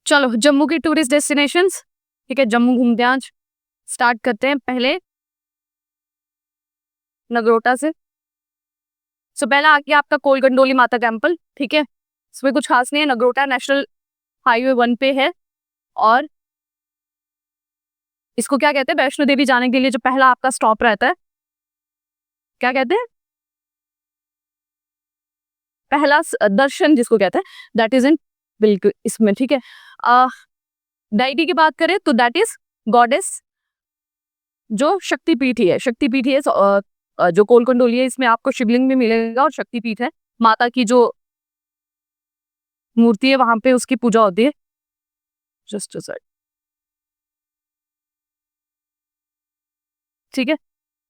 चलो जम्मू की tourist destinations, ठीक है, जम्मू घूमते हैं आज। स्टार्ट करते हैं पहले नगरोटा से। सो पहला आ गया आपका कोलगंडोली माता टेम्पल, ठीक है। इसमें कुछ खास नहीं है, नगरोटा नेशनल हाईवे 1 पे है। और इसको क्या कहते हैं, वैष्णो देवी जाने के लिए जो पहला आपका स्टॉप रहता है, क्या कहते हैं, पहला दर्शन जिसको कहते हैं, दैट इज इन बिल्कुल इसमें, ठीक है। डाइटी की बात करें तो दैट इज गॉडेस, जो शक्तिपीठ ही है, शक्तिपीठ ही है। जो कोलकंडोली है इसमें आपको शिवलिंग भी मिलेगा और शक्तिपीठ है, माता की जो मूर्ति है वहां पे उसकी पूजा होती है। जस्ट ठीक है।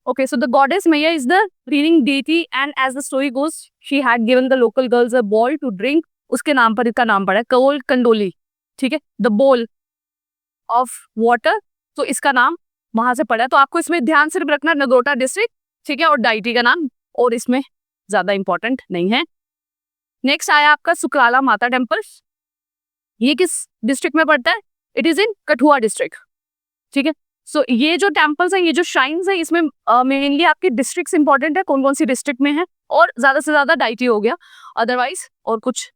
Okay, so the goddess Maya is the reigning deity, and as the story goes, she had given the local girls a bowl to drink. उसके नाम पर इसका नाम पड़ा है कौल कंडोली, ठीक है, द बोल ऑफ वाटर। तो इसका नाम वहां से पड़ा है। तो आपको इसमें ध्यान सिर्फ रखना नगरोटा डिस्ट्रिक्ट, ठीक है, और डाइटी का नाम, और इसमें ज्यादा इंपॉर्टेंट नहीं है। नेक्स्ट आया आपका सुकराला माता टेम्पल। ये किस डिस्ट्रिक्ट में पड़ता है? It is in Kathua district, ठीक है। सो ये जो टेम्पल्स हैं, ये जो श्राइन्स हैं, इसमें मेनली आपकी डिस्ट्रिक्ट्स इंपॉर्टेंट है, कौन कौन सी डिस्ट्रिक्ट में है, और ज्यादा से ज्यादा डाइटी हो गया। अदरवाइज और कुछ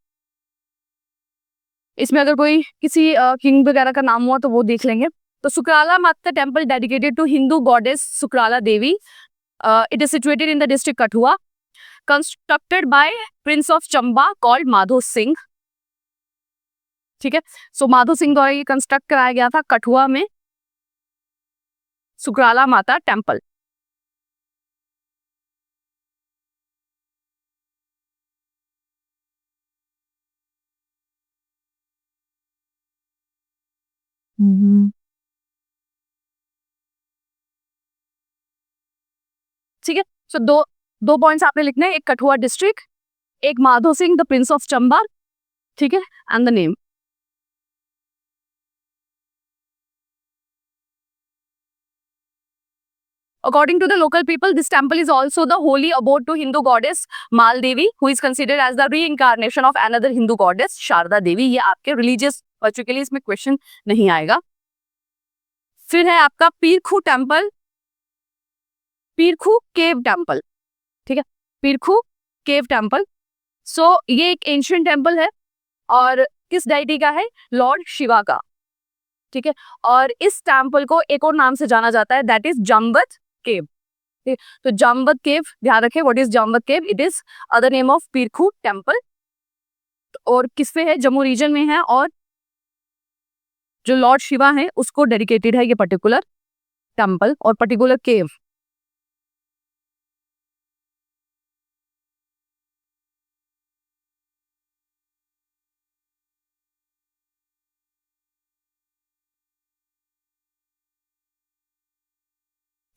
इसमें अगर कोई किसी किंग वगैरह का नाम हुआ तो वो देख लेंगे। तो Sukrala Mata temple dedicated to Hindu goddess Sukrala Devi. It is situated in the district Kathua, constructed by prince of Chamba called Madho Singh, ठीक है। सो माधो सिंह द्वारा ये कंस्ट्रक्ट कराया गया था कठुआ में सुकराला माता टेम्पल। ठीक है। सो दो दो पॉइंट्स आपने लिखने हैं, एक कठुआ डिस्ट्रिक्ट, एक Madho Singh the Prince of Chamba, ठीक है, and the name. According to the local people, this temple is also the holy abode to Hindu goddess Maldevi, who is considered as the reincarnation of another Hindu goddess Sharada Devi. ये आपके religious बच्चों के लिए इसमें question नहीं आएगा। फिर है आपका पीरखू टेम्पल, पीरखू केव टेम्पल, ठीक है, पीरखू केव टेम्पल। सो ये एक एंशियंट टेम्पल है और किस डाइटी का है? लॉर्ड शिवा का, ठीक है। और इस टेम्पल को एक और नाम से जाना जाता है, दैट इज जाम्बत केव। तो जाम्बत केव, ध्यान रखें, what is Jambat cave? It is other name of Peerkhoo temple. और किस पे है? जम्मू रीजन में है, और जो लॉर्ड शिवा है उसको डेडिकेटेड है ये पर्टिकुलर टेम्पल और पर्टिकुलर केव।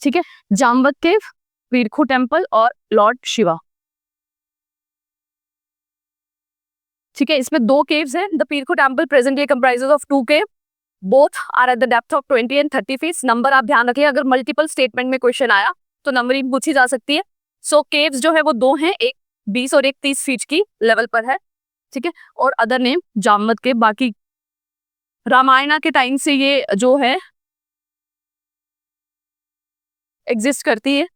ठीक है, जाम्बत केव, पीरखू टेम्पल और लॉर्ड शिवा, ठीक है। इसमें दो केव्स हैं। The Peerkhoo temple presently comprises of 2 cave, both are at the depth of 20 and 30 feet। Number आप ध्यान रखिए, अगर मल्टीपल स्टेटमेंट में क्वेश्चन आया तो नंबरिंग पूछी जा सकती है। सो केव्स जो है वो दो हैं, एक 20 और एक 30 फीट की लेवल पर है, ठीक है। और अदर नेम जामवत केव। बाकी रामायणा के टाइम से ये जो है एग्जिस्ट करती है।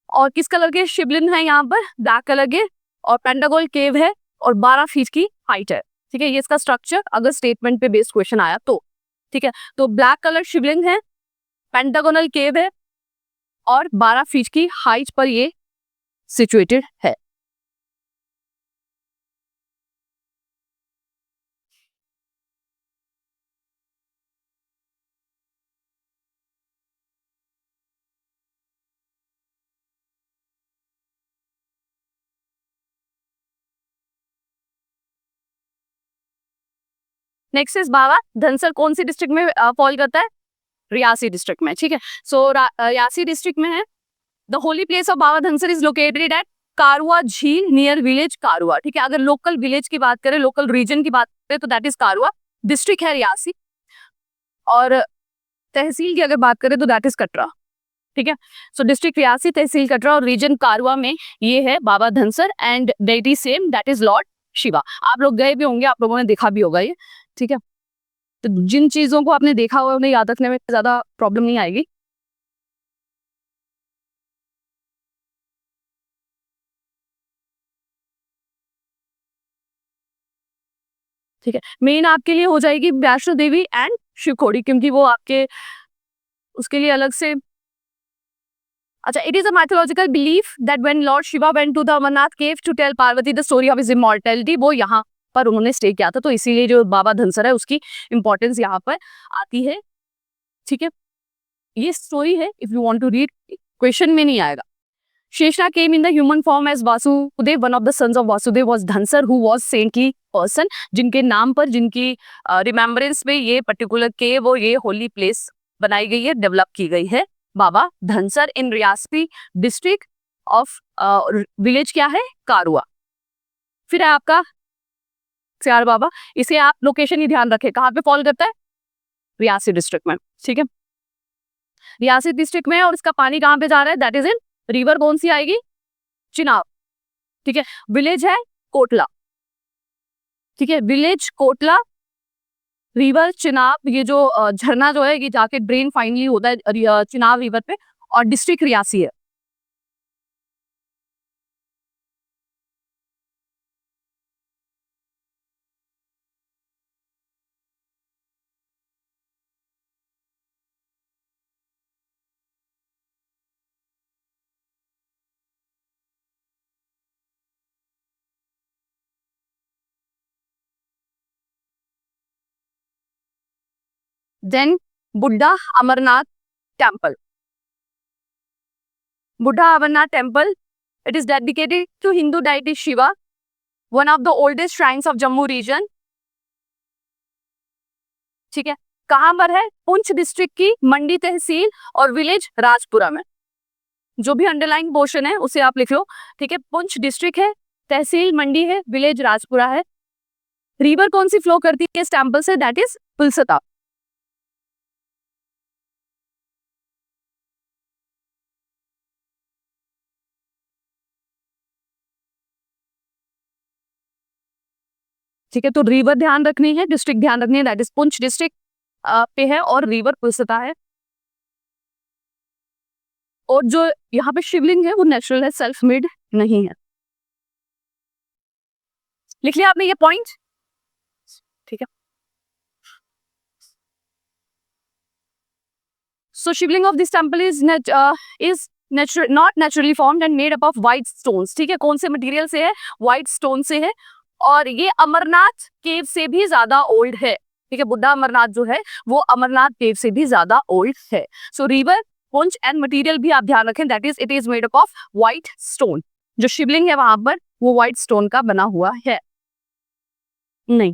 और किस कलर के शिवलिंग है यहाँ पर? ब्लैक कलर के, और पेंटागोल केव है और 12 फीट की हाइट है, ठीक है। ये इसका स्ट्रक्चर अगर स्टेटमेंट पे बेस्ड क्वेश्चन आया तो, ठीक है। तो ब्लैक कलर शिवलिंग है, पेंटागोनल केव है और 12 फीट की हाइट पर ये सिचुएटेड है। नेक्स्ट इज बाबा धनसर, कौन सी डिस्ट्रिक्ट में फॉल करता है? रियासी डिस्ट्रिक्ट में, ठीक है। सो रियासी डिस्ट्रिक्ट में है। The holy place of Baba Dhansar is located at Karua Jheel near village Karua, ठीक है। अगर लोकल विलेज की बात करें, लोकल रीजन की बात करें तो दैट इज कारुआ। डिस्ट्रिक्ट है रियासी, और तहसील की अगर बात करें तो दैट इज कटरा, ठीक है। सो डिस्ट्रिक्ट रियासी, तहसील कटरा और रीजन कारुआ में ये है Baba Dhansar, and deity same, that is lord Shiva. आप लोग गए भी होंगे, आप लोगों ने देखा भी होगा ये, ठीक है, तो जिन चीजों को आपने देखा हुआ उन्हें याद रखने में ज्यादा प्रॉब्लम नहीं आएगी। ठीक है, मेन आपके लिए हो जाएगी वैष्णो देवी एंड शिवखोड़ी, क्योंकि वो आपके उसके लिए अलग से। अच्छा, it is a mythological belief that when Lord Shiva went to the Amarnath cave to tell Parvati the story of his immortality, वो यहाँ पर उन्होंने स्टे किया था, तो इसीलिए जो बाबा धनसर है उसकी इंपॉर्टेंस यहाँ पर आती है। ठीक है, ये स्टोरी है, if you want to read, question में नहीं आएगा। Sheshna came in the human form as Vasudev, one of the sons of Vasudev was Dhansar, who was saintly person, जिनके नाम पर, जिनकी रिमेम्बरेंस में ये पर्टिकुलर केव और ये होली प्लेस बनाई गई है, डेवलप की गई है। बाबा धनसर इन रियासी डिस्ट्रिक्ट ऑफ, विलेज क्या है, कारुआ। फिर है आपका सियार बाबा, इसे आप लोकेशन ही ध्यान रखें, कहाँ पे फॉल करता है, रियासी डिस्ट्रिक्ट में। ठीक है, रियासी डिस्ट्रिक्ट में, और इसका पानी कहाँ पे जा रहा है, दैट इज इन रिवर, कौन सी आएगी, चिनाब। ठीक है, विलेज है कोटला। ठीक है, विलेज कोटला, रिवर चिनाब, ये जो झरना जो है ये जाके ड्रेन फाइनली होता है चिनाब रिवर पे, और डिस्ट्रिक्ट रियासी है। देन बुड्ढा Amarnath temple, Buddha Amarnath temple, it is dedicated to Hindu deity Shiva, one of the oldest shrines of Jammu region. ठीक है, कहां पर है, पुंछ डिस्ट्रिक्ट की मंडी तहसील और विलेज राजपुरा में। जो भी अंडरलाइन पोर्शन है उसे आप लिख लो। ठीक है, पुंछ डिस्ट्रिक्ट है, तहसील मंडी है, विलेज राजपुरा है। रिवर कौन सी फ्लो करती है इस टेम्पल से, दैट इज पुलसता। ठीक है, तो रिवर ध्यान रखनी है, डिस्ट्रिक्ट ध्यान रखनी है, दैट इज पुंछ डिस्ट्रिक्ट पे है, और रिवर पुलसता है। और जो यहाँ पे शिवलिंग है वो नेचुरल है, सेल्फ मेड नहीं है। लिख लिया आपने ये पॉइंट। ठीक है, so shivling of this temple is not naturally formed and made up of white stones। ठीक है, कौन से मटेरियल से है, व्हाइट स्टोन से है, और ये अमरनाथ केव से भी ज्यादा ओल्ड है। ठीक है, बुड्ढा अमरनाथ जो है वो अमरनाथ केव से भी ज्यादा ओल्ड है। सो रिवर, पुंछ एंड मटेरियल भी आप ध्यान रखें, that is it is made up of white stone. जो शिवलिंग है वहां पर वो व्हाइट स्टोन का बना हुआ है। नहीं,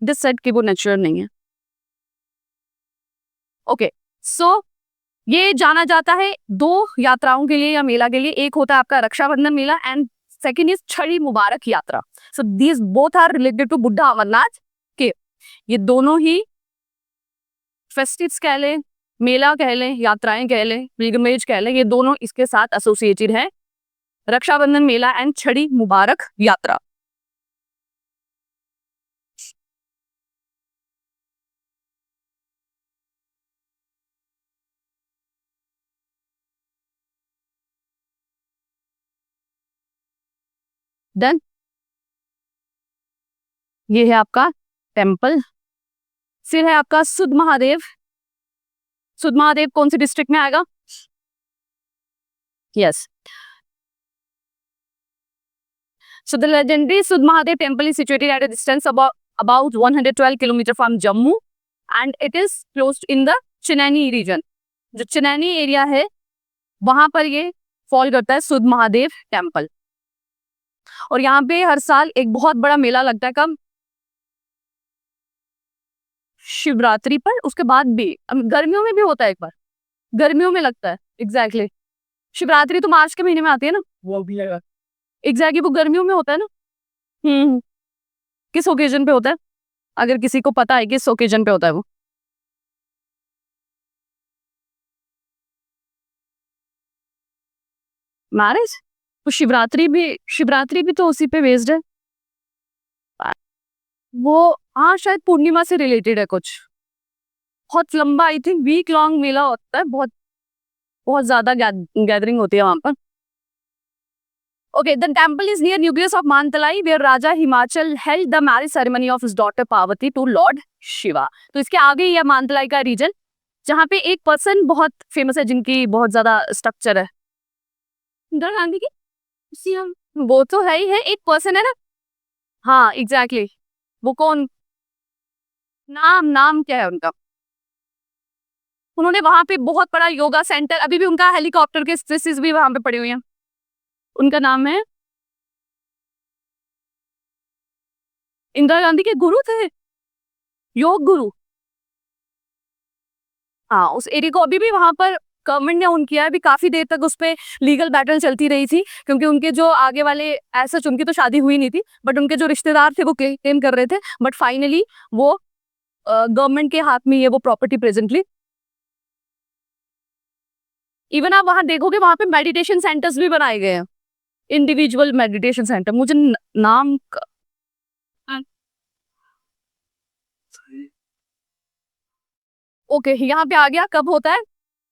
दिस सेट कि वो नेचुरल नहीं है। ओके, सो ये जाना जाता है दो यात्राओं के लिए या मेला के लिए, एक होता है आपका Raksha Bandhan mela and second is Chhari Mubarak yatra. So these both are related to Buddha Amarnath के। ये दोनों ही फेस्टिव्स कह लें, मेला कह लें, यात्राएं कह लें, पिलग्रिमेज कह लें, ये दोनों इसके साथ एसोसिएटेड है, रक्षाबंधन मेला एंड छड़ी मुबारक यात्रा। डन, ये है आपका टेम्पल। फिर है आपका सुध महादेव। सुध महादेव कौन सी डिस्ट्रिक्ट में आएगा, yes. So the legendary Sud Mahadev temple is situated at a distance about 112 kilometer from Jammu and it is close in the Chinani region। जो चिनैनी एरिया है वहां पर ये फॉल करता है सुध महादेव टेम्पल। और यहाँ पे हर साल एक बहुत बड़ा मेला लगता है, कब, शिवरात्रि पर, उसके बाद भी गर्मियों में भी होता है, एक बार गर्मियों में लगता है, एग्जैक्टली। शिवरात्रि तो मार्च के महीने में आती है ना, वो भी लगा, एग्जैक्टली वो गर्मियों में होता है ना। हम्म, किस ओकेजन पे होता है, अगर किसी को पता है किस ओकेजन पे होता है वो। मैरिज, तो शिवरात्रि भी तो उसी पे बेस्ड है। वो हाँ शायद पूर्णिमा से रिलेटेड है कुछ, बहुत लंबा, आई थिंक वीक लॉन्ग मेला होता है, बहुत बहुत ज्यादा गैदरिंग होती है वहां पर। Okay, the temple is near nucleus of Mantalai, where Raja Himachal held the marriage ceremony of his daughter Parvati to Lord Shiva. तो इसके आगे ही है मानतलाई का रीजन, जहाँ पे एक पर्सन बहुत फेमस है जिनकी बहुत ज्यादा स्ट्रक्चर है। इंदिरा गांधी की सीएम, वो तो है ही है, एक पर्सन है ना। हाँ एग्जैक्टली exactly. वो कौन, नाम नाम क्या है उनका। उन्होंने वहां पे बहुत बड़ा योगा सेंटर, अभी भी उनका हेलीकॉप्टर के स्ट्रेसेस भी वहां पे पड़ी हुई हैं। उनका नाम है, इंदिरा गांधी के गुरु थे, योग गुरु। हाँ उस एरिया को अभी भी वहां पर गवर्नमेंट ने ओन किया है, अभी काफी देर तक उस पे लीगल बैटल चलती रही थी, क्योंकि उनके जो आगे वाले, ऐसा उनकी तो शादी हुई नहीं थी, बट उनके जो रिश्तेदार थे वो क्लेम कर रहे थे, बट फाइनली वो गवर्नमेंट के हाथ में ही है वो प्रॉपर्टी प्रेजेंटली। इवन आप वहां देखोगे वहां पे मेडिटेशन सेंटर्स भी बनाए गए हैं, इंडिविजुअल मेडिटेशन सेंटर, मुझे नाम ओके यहाँ पे आ गया। कब होता है,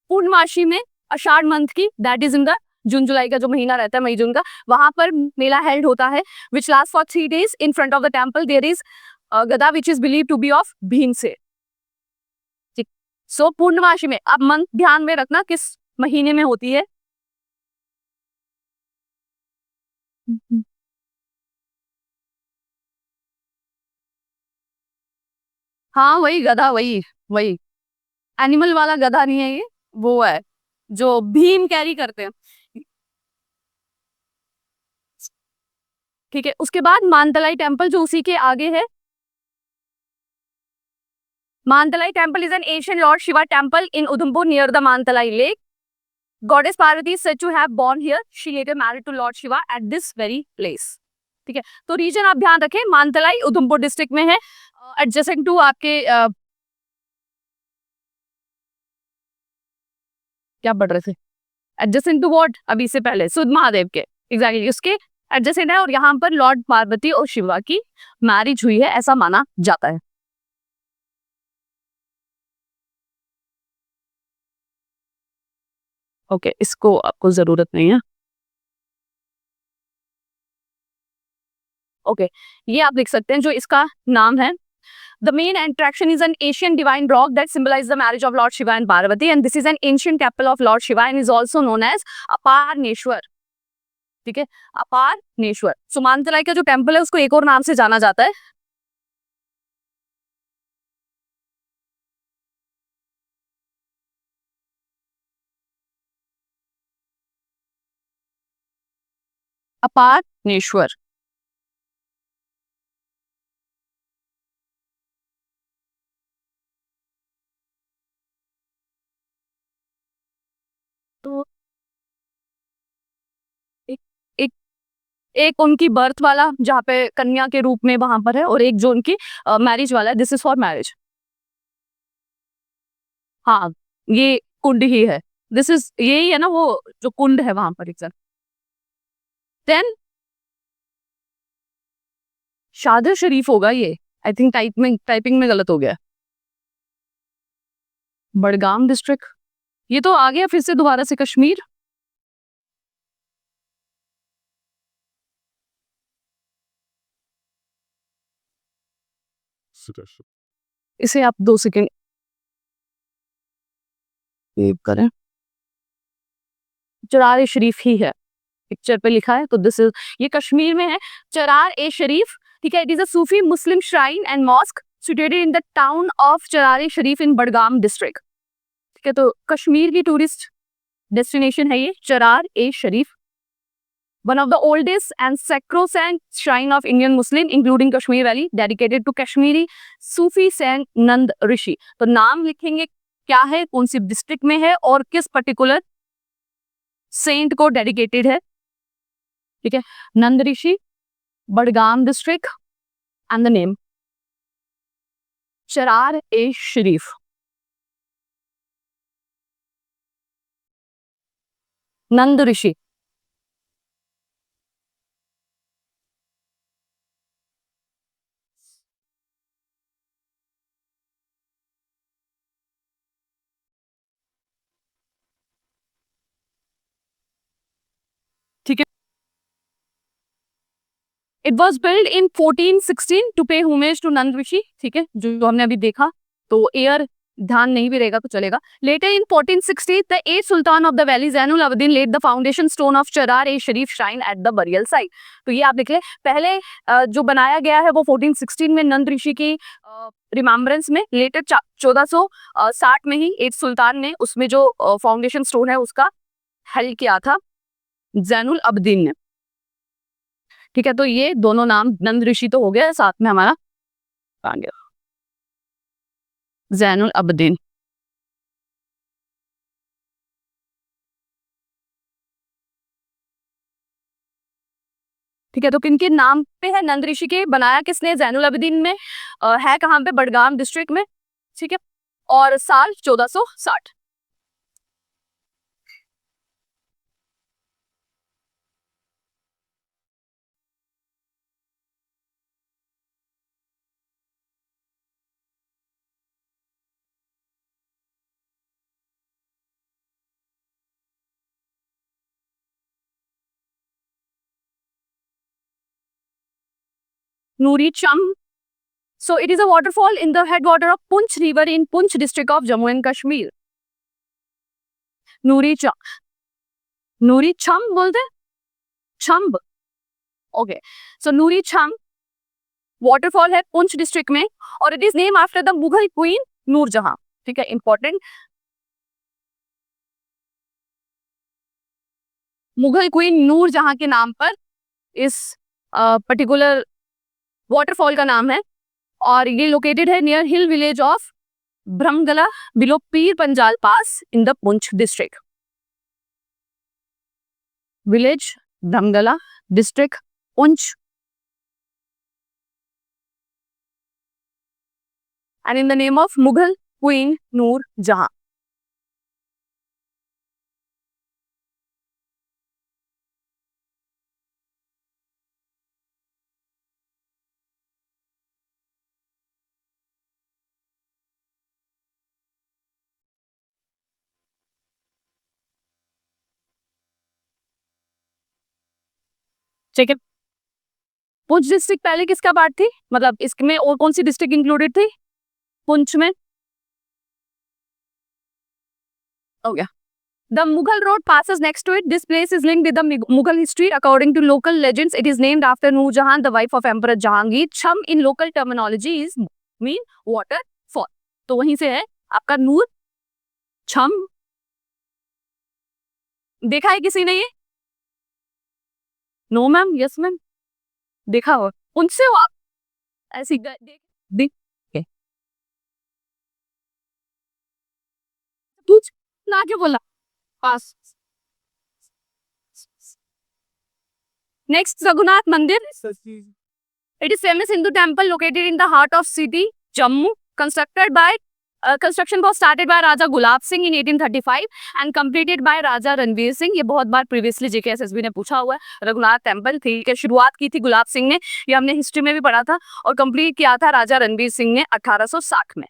पूर्णमासी में, आषाढ़ मंथ की, that is in the June July का जो महीना रहता है, मई जून का, वहां पर मेला हेल्ड होता है, which last for 3 days। In front of the temple there is gada which is believe to be of Bhim से। ठीक, सो पूर्णमासी में, अब मंथ ध्यान में रखना किस महीने में होती है। हाँ वही गधा, वही वही एनिमल वाला गधा नहीं है ये, वो है जो भीम कैरी करते हैं। ठीक है, उसके बाद मानतलाई टेम्पल जो उसी के आगे है। Mantalai temple is an Asian Lord Shiva temple in Udhampur near the Mantalai lake. Goddess Parvati said to have born here. She later married to Lord Shiva at this very place. ठीक है, तो रीजन आप ध्यान रखें, मानतलाई उधमपुर डिस्ट्रिक्ट में है, एडजेसेंट टू आपके क्या पढ़ रहे थे, एडजेसेंट टू व्हाट, अभी से पहले सुध महादेव के, एग्जैक्टली उसके एडजेसेंट है, और यहाँ पर लॉर्ड पार्वती और शिवा की मैरिज हुई है ऐसा माना जाता है। ओके इसको आपको जरूरत नहीं है। ओके ये आप लिख सकते हैं, जो इसका नाम है, the main attraction is an Asian divine rock that symbolizes the marriage of Lord Shiva and Parvati, and this is an ancient temple of Lord Shiva and is also known as अपारनेश्वर। ठीक है, अपारनेश्वर। सुमानतलाई का जो temple है उसको एक और नाम से जाना जाता है, अपारनेश्वर। तो एक एक एक उनकी बर्थ वाला जहाँ पे कन्या के रूप में वहां पर है, और एक जो उनकी मैरिज वाला है, दिस इज फॉर मैरिज। हाँ ये कुंड ही है, दिस इज यही है ना वो जो कुंड है वहां पर एग्जैक्ट। देन शादर शरीफ होगा ये, आई थिंक टाइपिंग में गलत हो गया। बड़गाम डिस्ट्रिक्ट, ये तो आ गया फिर से दोबारा से कश्मीर। इसे आप 2 सेकेंड सेव करें, चरार ए शरीफ ही है, पिक्चर पे लिखा है, तो दिस इज, ये कश्मीर में है, चरार ए शरीफ। ठीक है, it is a Sufi Muslim shrine and mosque situated in the town of Charar e Sharif in Budgam district. ठीक है, तो कश्मीर की टूरिस्ट डेस्टिनेशन है ये चरार ए शरीफ, one of the oldest and sacrosanct shrine of Indian Muslim, including Kashmir Valley, dedicated to Kashmiri Sufi saint नंद ऋषि। तो नाम लिखेंगे क्या है, कौन सी डिस्ट्रिक्ट में है, और किस पर्टिकुलर सेंट को डेडिकेटेड है। ठीक है, Nand Rishi, Budgam district, and the name Charar e Sharif. Nand Rishi. It was build in 1416 to pay homage to Nand Rishi, ठीक है, जो हमने अभी देखा, तो एयर ध्यान नहीं भी रहेगा तो चलेगा. Later in 1460 the 8th sultan of the valley Zainul Abidin led the foundation stone of Charar e Sharif shrine at the burial site. तो ये आप देख ले, पहले जो बनाया गया है वो 1416 में नंद ऋषि की रिमेम्बरेंस में. लेटर 1460 में ही 8th सुल्तान ने उसमें जो फाउंडेशन स्टोन है उसका हेल्प किया था ज़ैनुल अबदीन ने. ठीक है, तो ये दोनों नाम नंद ऋषि तो हो गया, साथ में हमारा आ गया ज़ैनुल अबदीन. ठीक है, तो किनके नाम पे है नंद ऋषि के, बनाया किसने, ज़ैनुल अबदीन में, है कहाँ पे, बडगाम डिस्ट्रिक्ट में. ठीक है, और साल 1460. नूरी चम. So it is a waterfall in the headwater of Punch River in Punch district of Jammu and Kashmir. नूरी चम, नूरी छम बोलते हैं, छम्ब. ओके, सो नूरी छम वाटरफॉल है पुंछ डिस्ट्रिक्ट में, और it is name after the Mughal queen Nur Jahan. ठीक है, इंपॉर्टेंट, मुगल क्वीन नूरजहां के नाम पर इस पर्टिकुलर वाटरफॉल का नाम है, और ये लोकेटेड है near hill village of Brahmagala below Pir Panjal pass in the Poonch district. Village Brahmagala, district Poonch, and in the name of Mughal Queen Noor Jahan. ठीक है, पुंछ डिस्ट्रिक्ट पहले किसका पार्ट थी, मतलब इसमें और कौन सी डिस्ट्रिक्ट इंक्लूडेड थी पुंछ में, हो गया. The Mughal road passes next to it. This place is linked with the Mughal history. According to local legends, it is named after Noor Jahan, the wife of Emperor Jahangir. Cham in local terminology is mean waterfall. तो वहीं से है आपका नूर छम. देखा है किसी ने ये? नो मैम, यस मैम, देखा हो, उनसे हो आप ऐसी देख के पूछ ना, क्यों बोला पास. Next, Raghunath Mandir. It is famous Hindu temple located in the heart of city Jammu. Construction was started by Raja Gulab Singh in 1835 and completed by Raja Ranveer Singh. ये बहुत बार previously JKSSB ने पूछा हुआ है. Raghunath temple थी कि शुरुआत की थी गुलाब सिंह ने, ये हमने हिस्ट्री में भी पढ़ा था, और कंप्लीट किया था राजा रणवीर सिंह ने 1860 में.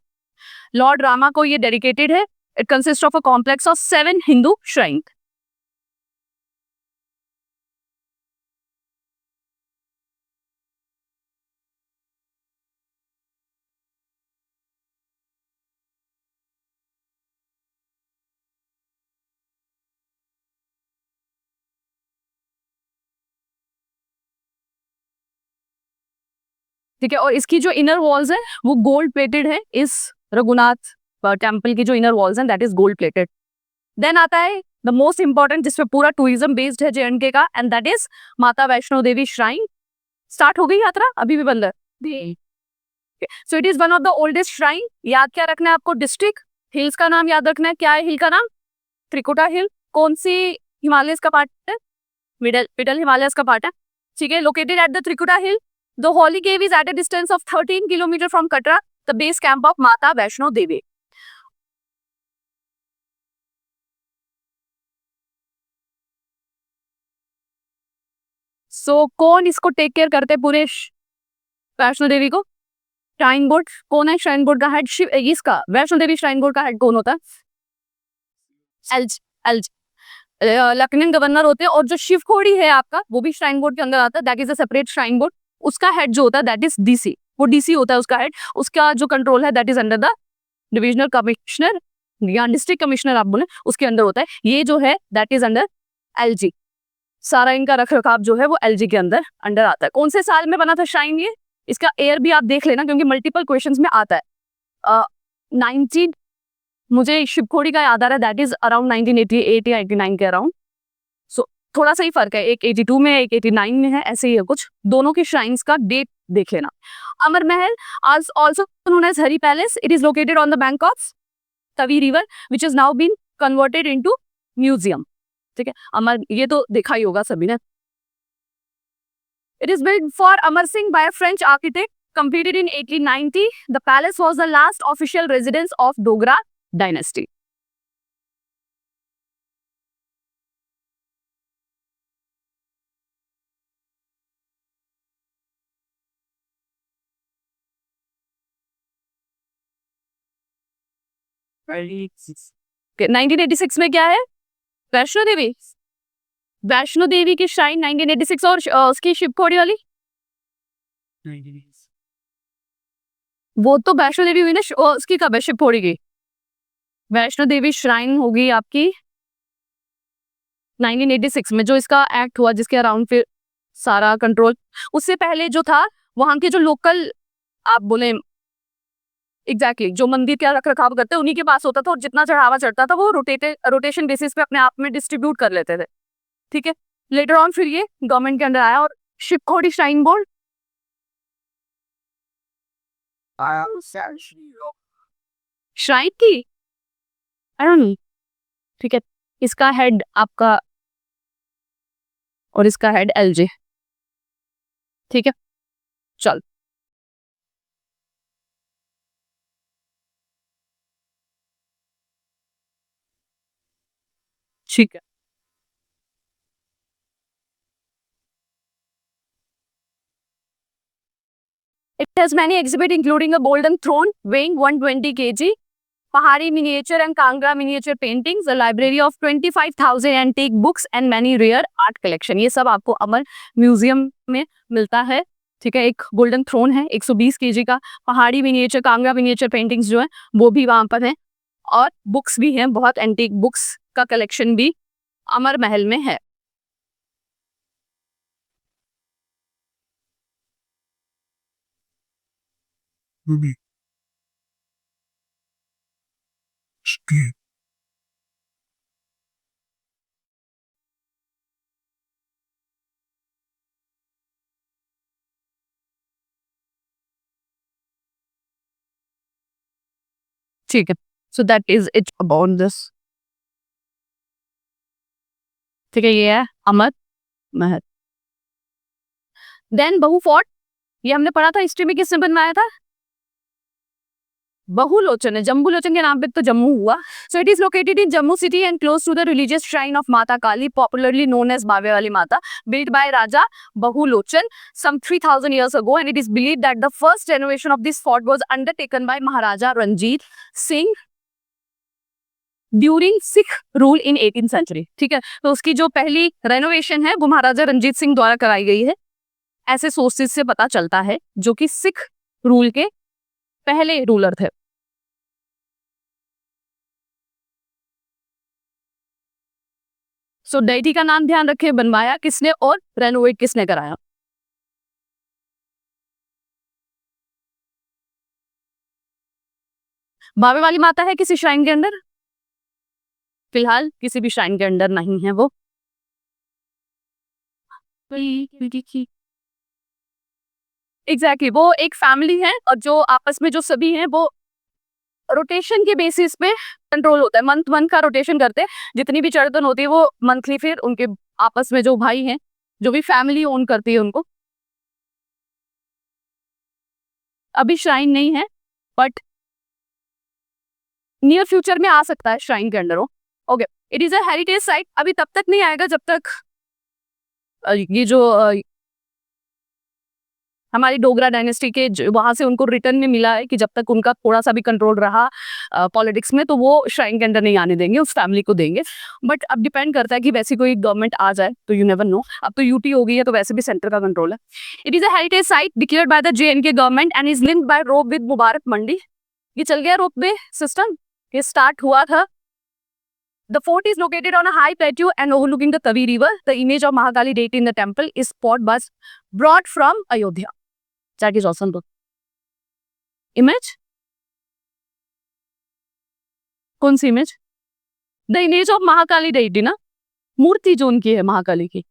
लॉर्ड रामा को ये डेडिकेटेड है. It consist of a complex of 7 Hindu shrine. ठीक है, और इसकी जो इनर वॉल्स है वो गोल्ड प्लेटेड है. इस रघुनाथ टेम्पल की जो इनर वॉल्स हैं that is gold plated. Then आता है द मोस्ट इंपॉर्टेंट, जिसपे पूरा टूरिज्म बेस्ड है JNK का, and that is Mata Vaishno Devi shrine. Start हो गई यात्रा, अभी भी बंद है. सो it is one of the oldest shrine. याद क्या रखना है आपको, डिस्ट्रिक्ट, हिल्स का नाम याद रखना है. क्या है हिल का नाम, त्रिकुटा हिल. कौन सी हिमालयस का पार्ट है, मिडल हिमालयस का पार्ट है. ठीक है, located at the Trikuta hill. The holy cave is at a distance of 13 kilometers from Katra, the base camp of Mata Vaishno Devi. So कौन इसको टेक केयर करते पूरे वैष्णो देवी को? Shrine board. कौन है श्राइन बोर्ड का हेड? शिव, इसका वैष्णो देवी श्राइन बोर्ड का हेड कौन होता है? एल्ज, एल्ज, लेफ्टिनेंट गवर्नर होते हैं. और जो शिव खोड़ी है आपका वो भी श्राइन बोर्ड के अंदर आता है, that is a separate shrine board. उसका हेड जो होता है दैट इज डीसी, वो डीसी होता है उसका हेड, उसका जो कंट्रोल है that is under the divisional commissioner या डिस्ट्रिक्ट कमिश्नर आप बोले, उसके अंदर होता है। ये जो है दैट इज अंडर एलजी, सारा इनका रख रखाव जो है वो एलजी के अंडर आता है। कौन से साल में बना था श्राइन ये, इसका ईयर भी आप देख लेना क्योंकि मल्टीपल क्वेश्चंस में आता है। 19 मुझे शिवखोड़ी का याद आ रहा है दैट इज अराउंड 1988 या 89 के अराउंड। सो थोड़ा सा ही फर्क है, एक 82 में एक 89 में है, ऐसे ही है कुछ। दोनों के श्राइन्स का डेट देख लेना। अमर महल आज also known as Hari palace, it is located on the bank of Tawi river which is now been converted into museum. ठीक है, अमर ये तो देखा ही होगा सभी ने। It is build for Amar Singh by a French architect, completed in 1890. The palace was the last official residence of Dogra dynasty. Okay, 1986 में क्या है, वैष्णो देवी। वैष्णो देवी की श्राइन 1986 और उसकी शिवखोड़ी वाली वो तो वैष्णो देवी हुई ना, उसकी कब है शिवखोड़ी की। वैष्णो देवी श्राइन होगी आपकी 1986 में, जो इसका एक्ट हुआ जिसके अराउंड फिर सारा कंट्रोल। उससे पहले जो था वहां के जो लोकल आप बोले एग्जैक्टली जो मंदिर का रख रखाव करते उन्हीं के पास होता था, और जितना चढ़ावा चढ़ता था वो रोटेशन बेसिस पे अपने आप में डिस्ट्रीब्यूट कर लेते थे। ठीक है, लेटर ऑन फिर ये गवर्नमेंट के अंदर आया। और शिवखोड़ी श्राइन बोर्ड श्राइन की आई डोंट नो। ठीक है, इसका हेड आपका और इसका हेड एलजे। ठीक है, चल ठीक है। It has many exhibits including a golden throne weighing 120 kg, Pahari miniature and Kangra miniature paintings, a library of 25,000 antique books and many rare art collection. ये सब आपको अमर म्यूजियम में मिलता है। ठीक है, एक गोल्डन थ्रोन है 120 केजी का, पहाड़ी मिनिएचर कांगड़ा मिनिएचर पेंटिंग्स जो है वो भी वहां पर हैं, और बुक्स भी हैं, बहुत एंटीक बुक्स का कलेक्शन भी अमर महल में है। ठीक है, so that is it about this. ठीक है, ये है अमर महल। देन बहु फोर्ट, ये हमने पढ़ा था हिस्ट्री में, किसने बनवाया था, बहुलोचन है, जम्बूलोचन के नाम पे तो जम्मू हुआ। So it is located in Jammu city and close to the religious shrine of Mata Kali, popularly known as बावे वाली Mata, built by Raja Bahulochan some 3000 years ago, and it is believed that the first renovation of this fort was undertaken by Maharaja Ranjit Singh during Sikh rule in 18th century. ठीक है, तो उसकी जो पहली renovation है वो महाराजा रंजीत सिंह द्वारा कराई गई है, ऐसे सोर्सेज से पता चलता है, जो कि सिख रूल के पहले रूलर थे। सो डेटी का नाम ध्यान रखे, बनवाया किसने और रेनोवेट किसने कराया। बावे वाली माता है किसी श्राइन के अंदर, फिलहाल किसी भी श्राइन के अंदर नहीं है वो। एग्जैक्टली वो एक फैमिली है, और जो आपस में जो सभी हैं वो रोटेशन के बेसिस पे कंट्रोल होता है, मंथ मंथ का रोटेशन करते हैं, जितनी भी चढ़तन होती है वो मंथली फिर उनके आपस में जो भाई हैं, जो भी फैमिली ओन करती है उनको। अभी श्राइन नहीं है बट नियर फ्यूचर में आ सकता है श्राइन के अंडर हो। Okay, it is a heritage site, अभी तब तक नहीं आएगा जब तक ये जो हमारी डोगरा डायनेस्टी के वहां से उनको रिटर्न में मिला है कि जब तक उनका थोड़ा सा भी कंट्रोल रहा पॉलिटिक्स में तो वो श्राइन के अंदर नहीं आने देंगे, उस फैमिली को देंगे। बट अब डिपेंड करता है कि वैसी कोई गवर्नमेंट आ जाए तो यू नेवर नो। अब तो यूटी हो गई है तो वैसे भी सेंटर का कंट्रोल है। It is a heritage site declared by the JNK government and is linked by rope with Mubarak Mandi. ये चल गया रोप वे सिस्टम, ये स्टार्ट हुआ था। The fort is located on a high plateau and overlooking the Tavi River. The image of Mahakali deity in the temple is spot was brought from Ayodhya. That is awesome. Image? कौन सी image? The image of Mahakali deity ना, मूर्ति जो उनकी है महाकाली की।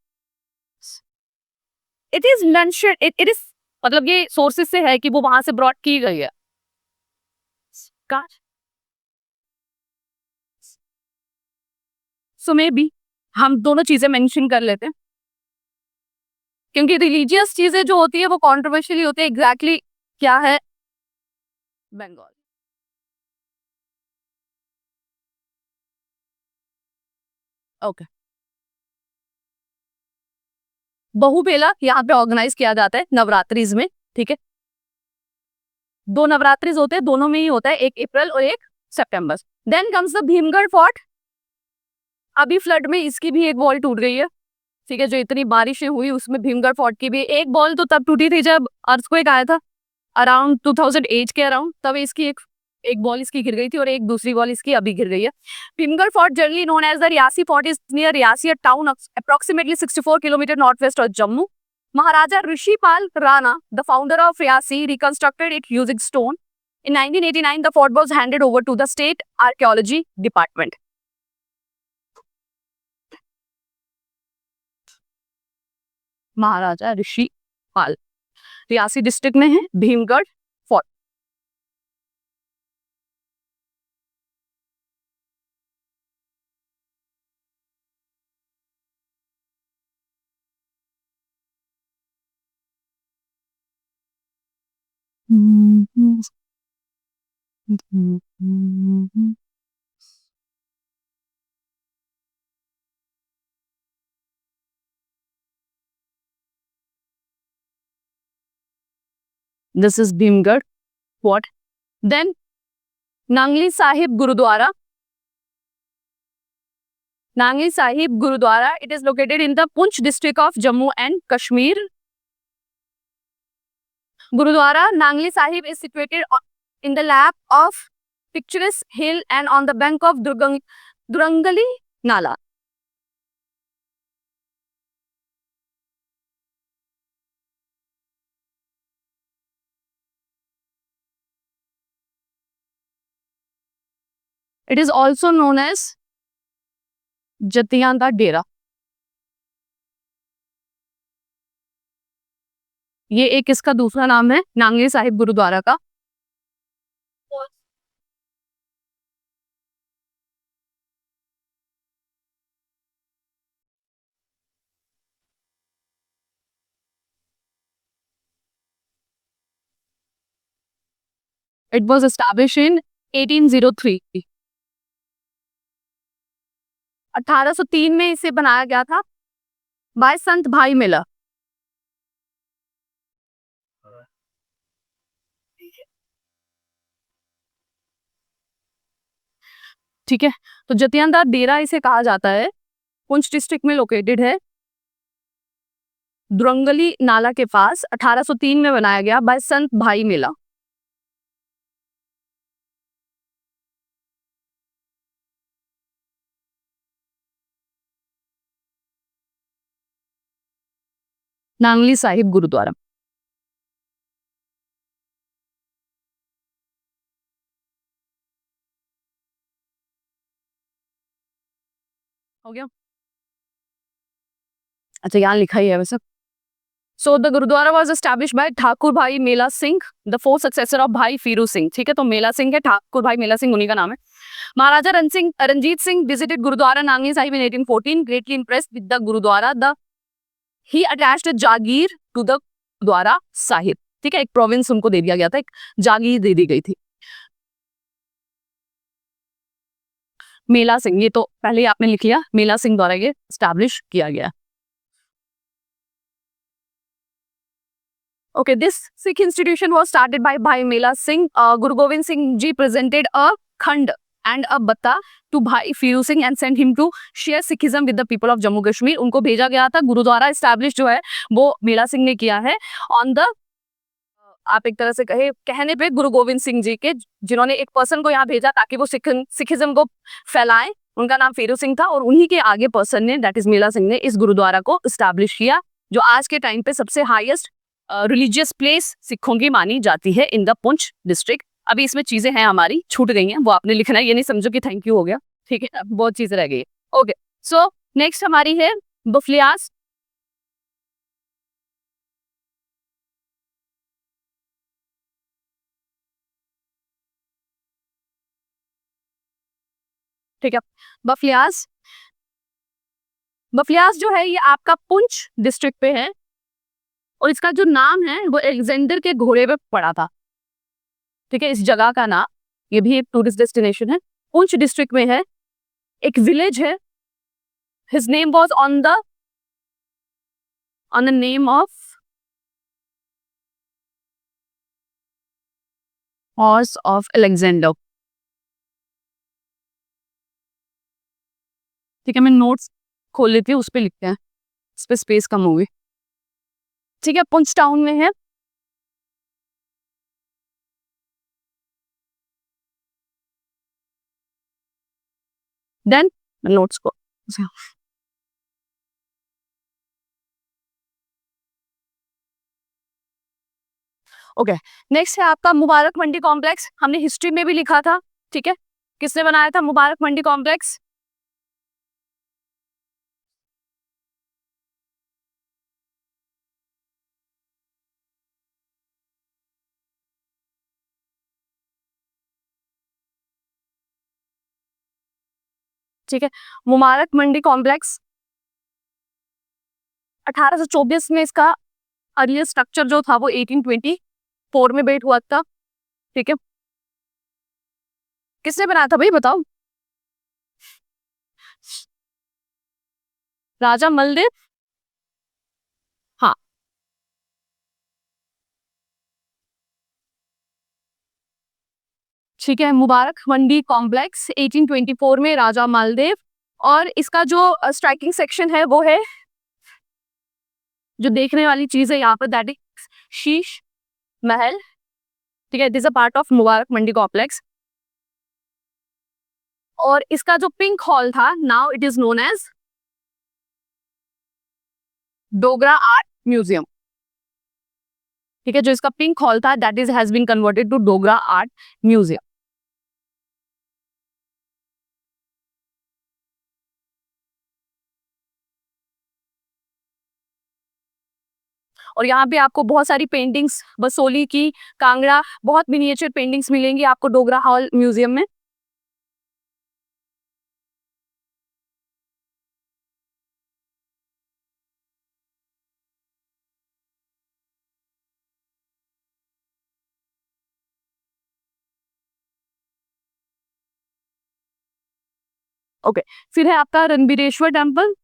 It is mentioned. It is मतलब ये sources से है कि वो वहां से brought की गई है। So maybe हम दोनों चीजें मेंशन कर लेते हैं क्योंकि रिलीजियस चीजें जो होती है वो कॉन्ट्रोवर्शियली होती है। एग्जैक्टली क्या है बंगाल? ओके, बहुबेला यहाँ पे ऑर्गेनाइज किया जाता है नवरात्रिज में, ठीक है। 2 नवरात्रिज होते हैं, दोनों में ही होता है, एक अप्रैल और एक सितंबर। Then comes the Bhimgarh fort. अभी फ्लड में इसकी भी एक वॉल टूट गई है, ठीक है। जो इतनी बारिशें हुई उसमें भीमगढ़ फोर्ट की भी एक वॉल तो तब टूटी थी जब अर्थक्वेक आया था अराउंड 2008 के अराउंड, तब इसकी एक वॉल इसकी गिर गई थी और एक दूसरी वॉल इसकी अभी गिर गई है। Bhimgarh fort generally known as the Reasi fort is near Reasi, a town approximately 64 kilometre north west of Jammu. Maharaja Rishipal Rana, the founder of Riasi, reconstructed it using stone. In 1989, the fort was handed over to the state archaeology department. Maharaja Rishipal, Reasi district में है Bhimgarh fort. This is Bhimgarh Fort. Then Nangli Sahib Gurudwara. Nangli Sahib Gurudwara. It is located in the Poonch district of Jammu and Kashmir. Gurudwara Nangli Sahib is situated in the lap of picturesque hill and on the bank of Durangali Nala. It is also known as Jatiyan da Dera. ये एक इसका दूसरा नाम है नांगली साहिब गुरुद्वारा का। It was established in 1803. 1803 में इसे बनाया गया था बाय संत भाई मिला। ठीक है, तो जतियांदा डेरा इसे कहा जाता है, पुंछ डिस्ट्रिक्ट में लोकेटेड है, दुरंगली नाला के पास। 1803 में बनाया गया बाय संत भाई मिला। नांगली साहिब गुरुद्वारा। हो गया? अच्छा, यहाँ लिखा ही है वैसे। So the Gurudwara was established by Thakur भाई मेला Singh, the fourth successor of भाई फीरू सिंह। ठीक है, तो मेला सिंह है, ठाकुर भाई मेला सिंह उन्हीं का नाम है। महाराजा Ranjit Singh visited gurdwara Nangli Sahib in 1814, greatly impressed with the gurdwara, he attached a Jagir to the gurdwara Sahib. ठीक है, एक प्रोविंस उनको दे दिया गया था, एक जागीर दे दी गई थी। मेला सिंह, ये तो पहले ही आपने लिख लिया, मेला सिंह द्वारा ये स्टैब्लिश किया गया। Okay, this Sikh institution was started by Bhai Mela Singh. Guru Gobind Singh Ji presented a khand and a bata to Bhai Firu Singh and sent him to share Sikhism with the people of Jammu Kashmir. उनको भेजा गया था. Gurdwara establish जो है वो मेला सिंह ने किया है ऑन द, आप एक तरह से कहने पे गुरु गोविंद सिंह जी के, जिन्होंने एक पर्सन को यहाँ भेजा ताकि वो सिखिज्म को फैलाएं. उनका नाम फेरू सिंह था और उन्हीं के आगे पर्सन ने, दैट इज मेला सिंह ने, इस गुरुद्वारा को एस्टैब्लिश किया जो आज के टाइम पे सबसे हाईएस्ट रिलीजियस प्लेस सिखों की मानी जाती है इन द पुंछ डिस्ट्रिक्ट. अभी इसमें चीजें हैं हमारी छूट गई हैं, वो आपने लिखना है, ये नहीं समझो कि थैंक यू हो गया, ठीक है, बहुत चीजें रह गई है. ओके, सो नेक्स्ट हमारी है बफलियास. ठीक है, बफलियास. बफलियास जो है ये आपका पुंछ डिस्ट्रिक्ट पे है और इसका जो नाम है वो अलेक्जेंडर के घोड़े पे पड़ा था. ठीक है, इस जगह का नाम, ये भी एक टूरिस्ट डेस्टिनेशन है, पुंछ डिस्ट्रिक्ट में है. एक विलेज है, his name was on the name of horse of Alexander. ठीक है, मैं नोट्स खोल लेती हूँ, उस पर लिखते हैं, इस पे स्पेस कम होगी. ठीक है, पुंछ टाउन में है. देन नोट्स को, ओके. नेक्स्ट है आपका मुबारक मंडी कॉम्प्लेक्स. हमने हिस्ट्री में भी लिखा था. ठीक है, किसने बनाया था मुबारक मंडी कॉम्प्लेक्स? ठीक है, मुबारक मंडी कॉम्प्लेक्स 1824 में, इसका अर्लियर स्ट्रक्चर जो था वो 1824 में बिल्ट हुआ था. ठीक है, किसने बनाया था भाई बताओ? राजा मलदेव. हाँ, ठीक है, मुबारक मंडी कॉम्प्लेक्स 1824 में राजा मालदेव. और इसका जो स्ट्राइकिंग सेक्शन है वो है, जो देखने वाली चीज है यहाँ पर, दैट इज शीश महल. ठीक है, this a part of Mubarak Mandi complex. और इसका जो पिंक हॉल था, now it is known as Dogra art museum. ठीक है, जो इसका पिंक हॉल था that is has been converted to Dogra art museum. और यहाँ पे आपको बहुत सारी पेंटिंग्स, बसोली की, कांगड़ा, बहुत मिनिएचर पेंटिंग्स मिलेंगी आपको डोगरा हॉल म्यूजियम में. ओके, फिर है आपका रणबीरेश्वर टेम्पल.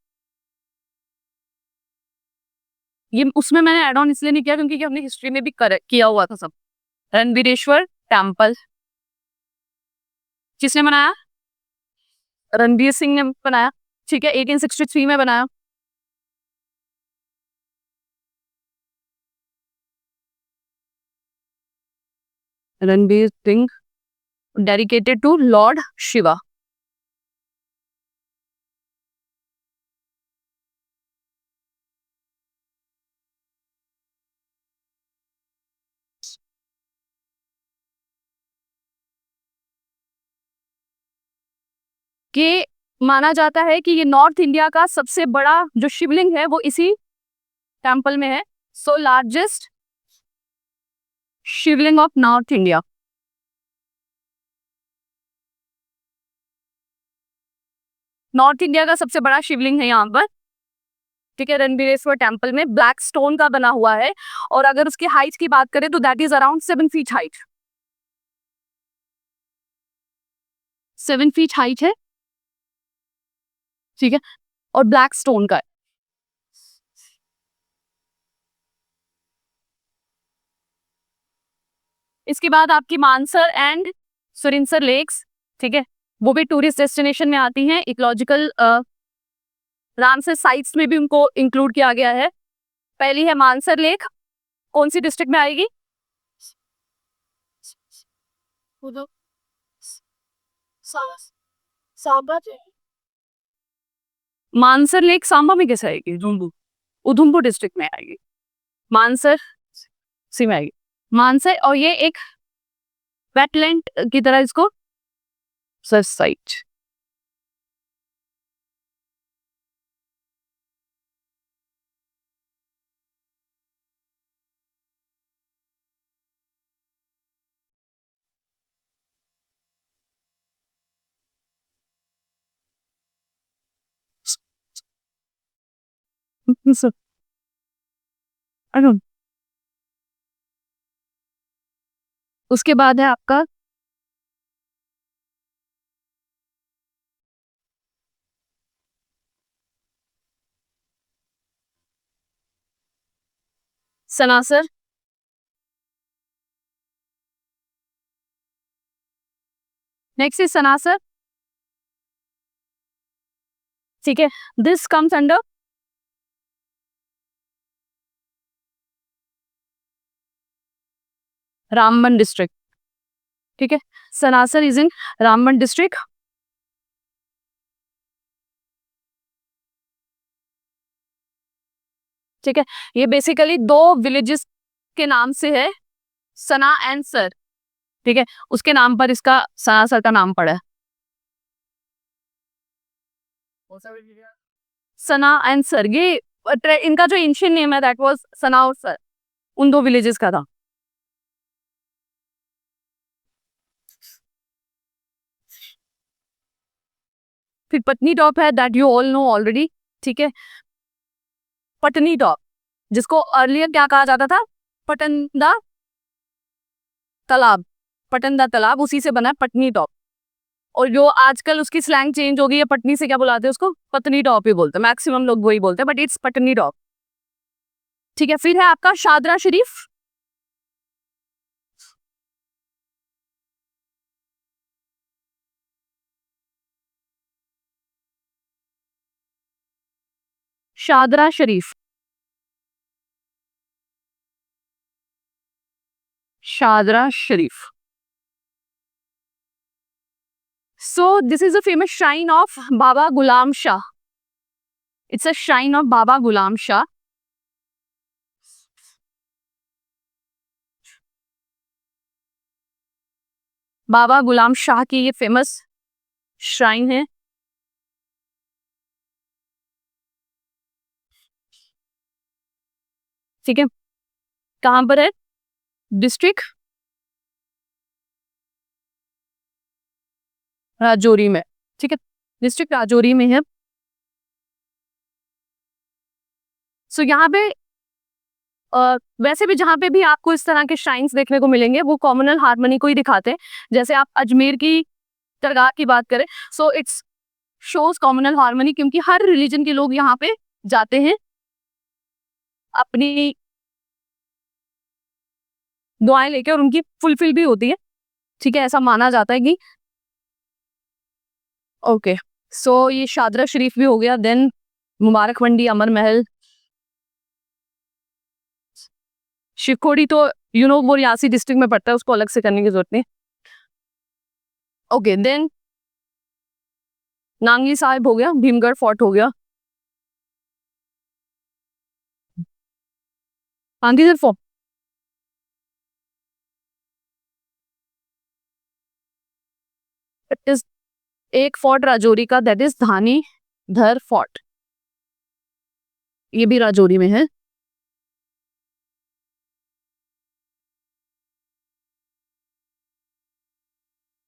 ये उसमें मैंने एड ऑन इसलिए नहीं किया क्योंकि हमने हिस्ट्री में भी किया हुआ था सब. रणबीरेश्वर टेम्पल किसने बनाया? रणबीर सिंह ने बनाया. ठीक है, 1863 में बनाया. Ranbir Singh, dedicated to lord Shiva. कि माना जाता है कि ये नॉर्थ इंडिया का सबसे बड़ा जो शिवलिंग है वो इसी टेम्पल में है. So largest Shivling of north India. North India का सबसे बड़ा शिवलिंग है यहाँ पर. ठीक है, रणबीरेश्वर टेम्पल में ब्लैक स्टोन का बना हुआ है. और अगर उसकी हाइट की बात करें तो that is around 7 feet height. 7 feet height है. ठीक है, और ब्लैक स्टोन का है. इसके बाद आपकी मानसर एंड सुरिनसर लेक्स, ठीक है, वो भी टूरिस्ट डेस्टिनेशन में आती हैं। इकोलॉजिकल रामसर साइट्स में भी उनको इंक्लूड किया गया है। पहली है मानसर लेक, कौन सी डिस्ट्रिक्ट में आएगी? मानसर लेक सांबा में कैसे आएगी? उधमपुर डिस्ट्रिक्ट में आएगी। मानसर सी में आएगी मानसर, और ये एक वेटलैंड की तरह इसको साइट। उसके बाद है आपका सनासर, नेक्स्ट इज सनासर, ठीक है। This comes under Ramban district, ठीक है। Sanasar is in Ramban district. ठीक है, ये बेसिकली दो विलेजेस के नाम से है, सना एंड सर, ठीक है, उसके नाम पर इसका सनासर का नाम पड़ा है। सना एंड सर, ये इनका जो एंशिएंट नेम है दैट वाज सना और सर, उन दो विलेजेस का था। फिर पटनी टॉप है, that you all know already, ठीक है। पटनी टॉप, जिसको अर्लियर क्या कहा जाता था? पटन दा तालाब, पटन दा तालाब, उसी से बना है पटनी टॉप। और जो आजकल उसकी स्लैंग चेंज हो गई है, पटनी से क्या बुलाते हैं उसको? पत्नी टॉप ही बोलते हैं, मैक्सिमम लोग वही बोलते हैं, बट इट्स पटनी टॉप, ठीक है। फिर है आपका शादरा शरीफ, शादरा शरीफ, शादरा शरीफ। So this is a famous shrine of Baba Ghulam Shah. It's a shrine of Baba Ghulam Shah. बाबा गुलाम शाह की ये फेमस श्राइन है, ठीक है। कहां पर है? डिस्ट्रिक्ट राजौरी में, ठीक है, डिस्ट्रिक्ट राजौरी में है। सो यहाँ पे वैसे भी जहाँ पे भी आपको इस तरह के श्राइन्स देखने को मिलेंगे वो कॉमनल हारमोनी को ही दिखाते हैं। जैसे आप अजमेर की दरगाह की बात करें, so it's shows communal harmony, क्योंकि हर रिलीजन के लोग यहाँ पे जाते हैं, अपनी दुआएं लेके, और उनकी फुलफिल भी होती है, ठीक है, ऐसा माना जाता है कि ओके। सो ये शादरा शरीफ भी हो गया, देन मुबारक मंडी, अमर महल, शिवखोड़ी तो वो रियासी डिस्ट्रिक्ट में पड़ता है, उसको अलग से करने की जरूरत नहीं। ओके, देन नांगी साहिब हो गया, भीमगढ़ फोर्ट हो गया, नांगी फोर्ट, इट इज एक फोर्ट राजौरी का, दैट इज धानी धर फोर्ट, ये भी राजौरी में है।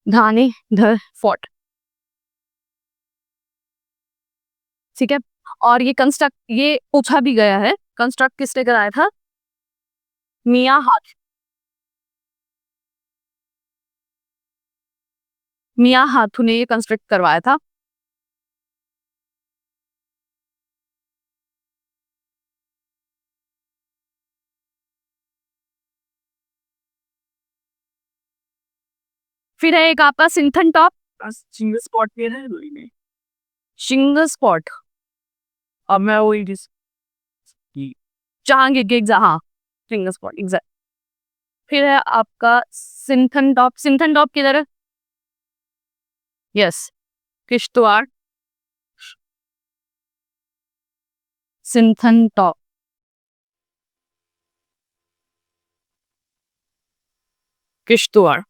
धानी धर फोर्ट, ठीक है। और ये पूछा भी गया है, कंस्ट्रक्ट किसने कराया था? मियां हाथ मियां हाथू ने ये कंस्ट्रक्ट करवाया था। फिर है एक आपका सिंथन टॉप, सिंगल स्पॉट पे है वही नहीं। सिंगल स्पॉट, अब मैं वही जिस जहांगीर के हाँ, सिंगल स्पॉट एग्जैक्ट। फिर है आपका सिंथन टॉप, सिंथन टॉप किधर है? Yes, Kishtwar, Sinthan top. Kishtwar.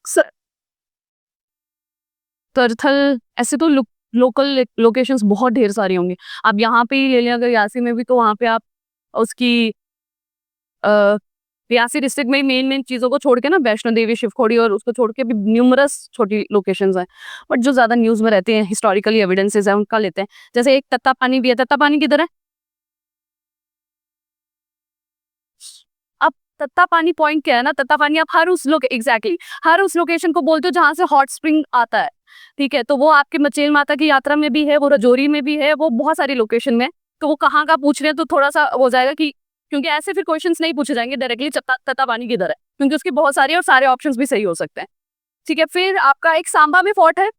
Sir Karthal, ऐसे तो लोकल लोकेशंस बहुत ढेर सारी होंगी। आप यहाँ पे ही ले लें अगर यासी में भी, तो वहाँ पे आप उसकी रियासी डिस्ट्रिक्ट में मेन मेन चीजों को छोड़ के ना, वैष्णो देवी, शिवखोड़ी और उसको छोड़ के भी न्यूमरस छोटी लोकेशंस हैं, बट जो ज्यादा न्यूज में रहते हैं, हिस्टोरिकली एविडेंसेस है, उनका लेते हैं। जैसे एक तत्ता पानी भी है, तत्ता पानी किधर है? अब तत्ता पानी पॉइंट क्या है ना, तत्ता पानी आप हर उस एग्जैक्टली हर उस लोकेशन को बोलते हो जहां से हॉट स्प्रिंग आता है, ठीक है? तो वो आपके मचेल माता की यात्रा में भी है, वो रजौरी में भी है, वो बहुत सारी लोकेशन में। तो वो कहाँ का पूछ रहे हैं तो थोड़ा सा हो जाएगा कि, क्योंकि ऐसे फिर क्वेश्चंस नहीं पूछे जाएंगे डायरेक्टली तत्ता पानी किधर है, क्योंकि उसकी बहुत सारी और सारे ऑप्शंस भी सही हो सकते हैं, ठीक है? फिर आपका एक सांबा में फोर्ट है,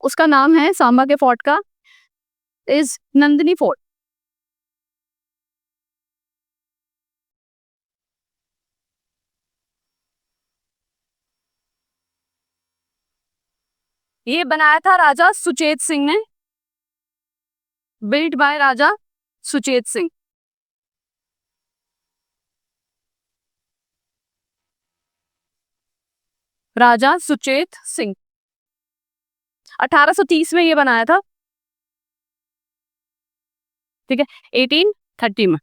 उसका नाम है सांबा के फोर्ट का इज नंदिनी फोर्ट। ये बनाया था राजा सुचेत सिंह ने, बिल्ड बाय राजा सुचेत सिंह। राजा सुचेत सिंह 1830 में ये बनाया था, ठीक है? 1830 में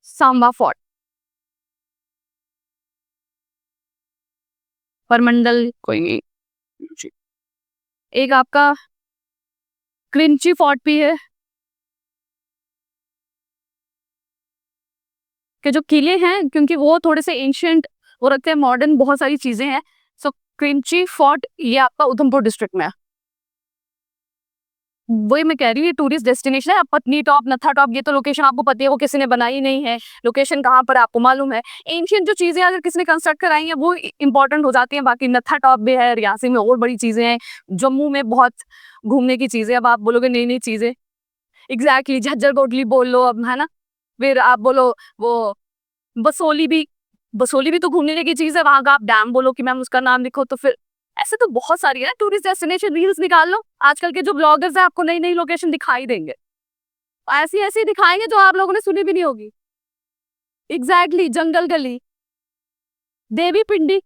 सांबा फोर्ट, परमंडल कोई नहीं। एक आपका क्रिंची फोर्ट भी है, कि जो किले हैं क्योंकि वो थोड़े से एंशियंट वो रखते हैं, मॉडर्न बहुत सारी चीजें हैं। सो क्रिंची फोर्ट ये आपका उधमपुर डिस्ट्रिक्ट में है। वही मैं कह रही हूँ, ये टूरिस्ट डेस्टिनेशन है। पत्नी टॉप, नत्था टॉप, ये तो लोकेशन आपको पता है, वो किसी ने बनाई नहीं है, लोकेशन कहाँ पर है आपको मालूम है। एंशियंट जो चीजें अगर किसी ने कंस्ट्रक्ट कराई हैं वो इंपॉर्टेंट हो जाती हैं। बाकी नत्था टॉप भी है, रियासी में और बड़ी चीजें हैं, जम्मू में बहुत घूमने की चीजें। अब आप बोलोगे नई नई चीजें, एग्जैक्टली झज्जर कोटली बोल लो अब, है ना? फिर आप बोलो वो बसोली भी, बसोली भी तो घूमने की चीज है। वहां का आप डैम बोलो कि मैम उसका नाम लिखो, तो फिर ऐसे तो बहुत सारी है ना टूरिस्ट डेस्टिनेशन। रील्स निकाल लो, आजकल के जो ब्लॉगर्स हैं आपको नई नई लोकेशन दिखाई देंगे, ऐसी ऐसी दिखाएंगे जो आप लोगों ने सुनी भी नहीं होगी। एग्जैक्टली जंगल गली, देवी पिंडी,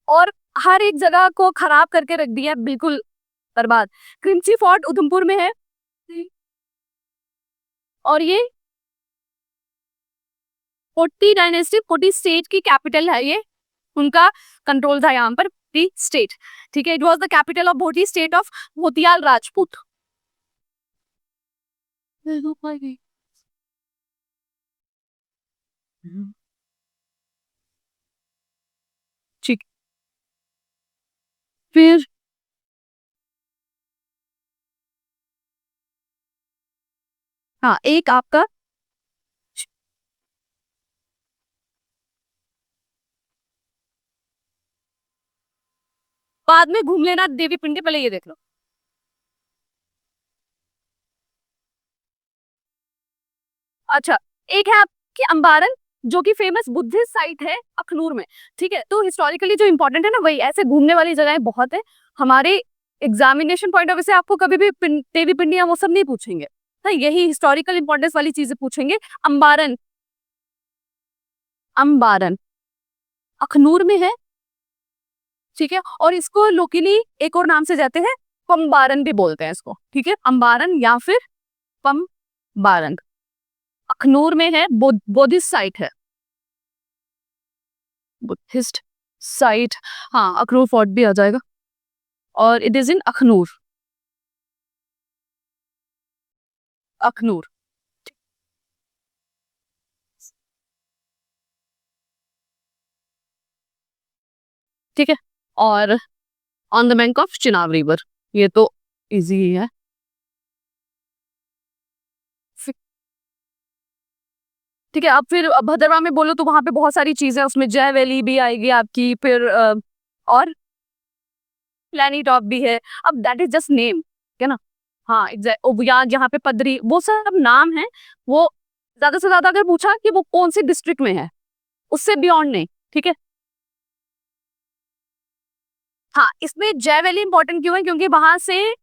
और हर एक जगह को खराब करके रख दिया है, बिल्कुल बर्बाद। क्रिंची फोर्ट उधमपुर में है, और ये 40 डायनेस्टी 40 स्टेट की कैपिटल है ये, उनका कंट्रोल था यहाँ पर, दी स्टेट, ठीक है? It was the capital of Bhoti state of Motiyal Rajput. ठीक, फिर हाँ एक आपका बाद में घूम लेना देवी पिंडी, पहले ये देख लो। अच्छा, एक है आपकी अंबारन, जो कि फेमस बुद्धिस्ट साइट है अखनूर में, ठीक है? तो हिस्टोरिकली जो इंपॉर्टेंट है ना, वही ऐसे घूमने वाली जगहें बहुत है। हमारे एग्जामिनेशन पॉइंट ऑफ व्यू से आपको कभी भी देवी पिंडी या वो सब नहीं पूछेंगे, हाँ, यही हिस्टोरिकल इंपॉर्टेंस वाली चीजें पूछेंगे। अंबारन, अंबारन अखनूर में है, ठीक है? और इसको लोकली एक और नाम से जाते हैं, पम्बारन भी बोलते हैं इसको, ठीक है? अंबारन या फिर पम्बारन, अखनूर में है, बुद्धिस्ट साइट है, बुद्धिस्ट साइट। हाँ, अखनूर फोर्ट भी आ जाएगा, और इट इज इन अखनूर, अखनूर। ठीक है, और on the bank of Chenab river, ये तो इजी ही है। ठीक है, अब फिर भद्रवाह में बोलो तो वहां पे बहुत सारी चीजें, उसमें जय वैली भी आएगी आपकी, फिर और प्लानी टॉप भी है। अब दैट इज जस्ट नेम, है ना। हाँ एग्जैक्ट, यहाँ जहाँ पे पदरी, वो सब नाम है। वो ज्यादा से ज्यादा अगर पूछा कि वो कौन सी डिस्ट्रिक्ट में है, उससे बियॉन्ड नहीं। ठीक है, हाँ इसमें जय वैली इंपॉर्टेंट क्यों है, क्योंकि वहां से